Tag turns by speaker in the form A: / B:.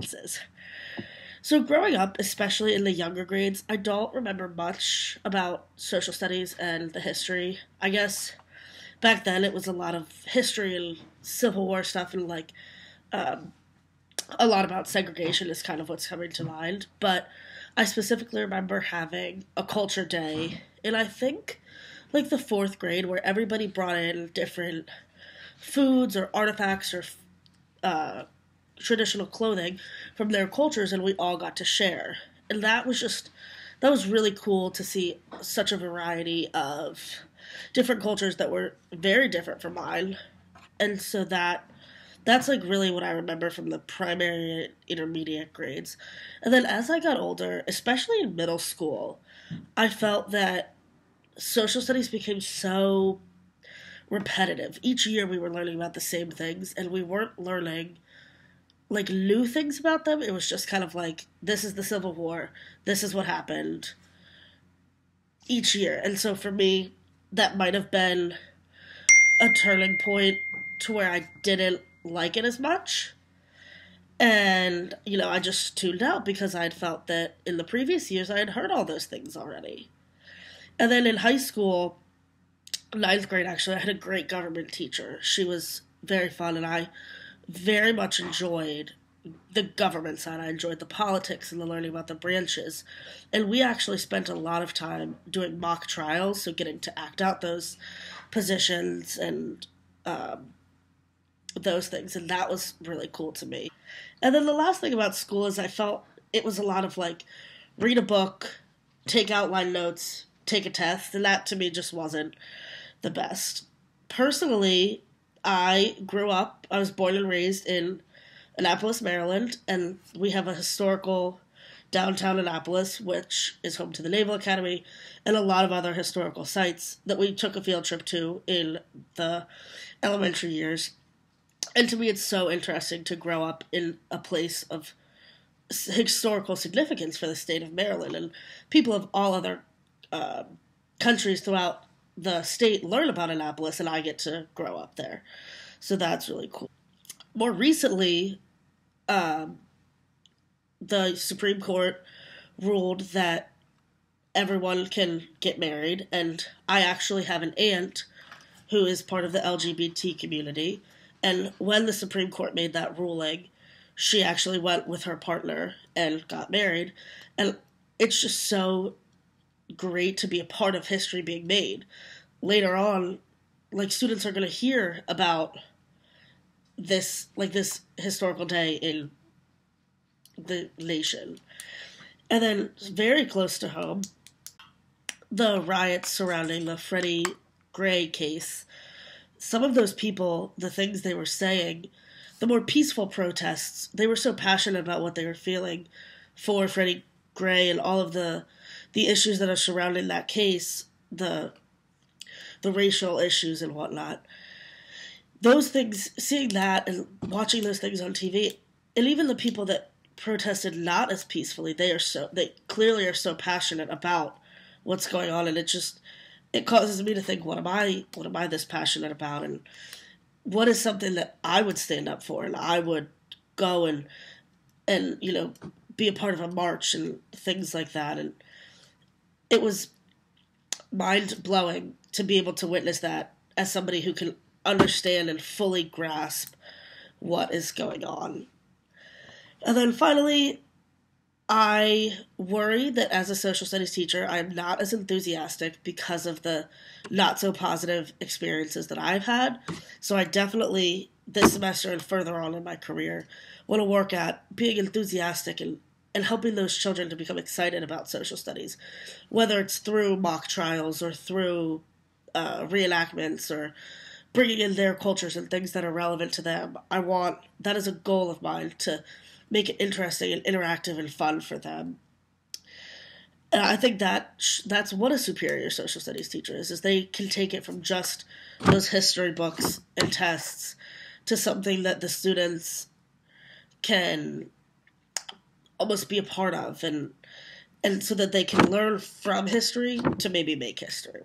A: experiences. So growing up, especially in the younger grades, I don't remember much about social studies and the history. I guess back then it was a lot of history and Civil War stuff and um, a lot about segregation is kind of what's coming to mind. But I specifically remember having a culture day in I think like the fourth grade where everybody brought in different foods or artifacts or uh, traditional clothing from their cultures and we all got to share. And that was really cool to see such a variety of different cultures that were very different from mine. And so that's like really what I remember from the primary and intermediate grades. And then as I got older, especially in middle school, I felt that social studies became so repetitive. Each year we were learning about the same things and we weren't learning like new things about them. It was just kind of like this is the Civil War, this is what happened each year. And so for me that might have been a turning point to where I didn't like it as much. And, I just tuned out because I'd felt that in the previous years I had heard all those things already. And then in high school, ninth grade actually, I had a great government teacher. She was very fun and I very much enjoyed the government side. I enjoyed the politics and the learning about the branches. And we actually spent a lot of time doing mock trials, so getting to act out those positions and those things. And that was really cool to me. And then the last thing about school is I felt it was a lot of like read a book, take outline notes, take a test. And that to me just wasn't the best. Personally, I was born and raised in Annapolis, Maryland, and we have a historical downtown Annapolis, which is home to the Naval Academy and a lot of other historical sites that we took a field trip to in the elementary years. And to me, it's so interesting to grow up in a place of historical significance for the state of Maryland, and people of all other countries throughout the state learn about Annapolis, and I get to grow up there. So that's really cool. More recently, the Supreme Court ruled that everyone can get married, and I actually have an aunt who is part of the LGBT community, and when the Supreme Court made that ruling, she actually went with her partner and got married, and it's just so great to be a part of history being made. Later on, like students are going to hear about this historical day in the nation. And then very close to home, the riots surrounding the Freddie Gray case. Some of those people, the things they were saying, the more peaceful protests, they were so passionate about what they were feeling for Freddie Gray and all of the issues that are surrounding that case, the racial issues and whatnot. Those things, seeing that and watching those things on TV, and even the people that protested not as peacefully, they clearly are so passionate about what's going on, and it causes me to think, what am I this passionate about, and what is something that I would stand up for, and I would go and be a part of a march and things like that. And it was mind-blowing to be able to witness that as somebody who can understand and fully grasp what is going on. And then finally, I worry that as a social studies teacher, I am not as enthusiastic because of the not so positive experiences that I've had. So I definitely, this semester and further on in my career, want to work at being enthusiastic and helping those children to become excited about social studies, whether it's through mock trials or through reenactments or bringing in their cultures and things that are relevant to them. That is a goal of mine, to make it interesting and interactive and fun for them. And I think that's what a superior social studies teacher is they can take it from just those history books and tests to something that the students can almost be a part of, and so that they can learn from history to maybe make history.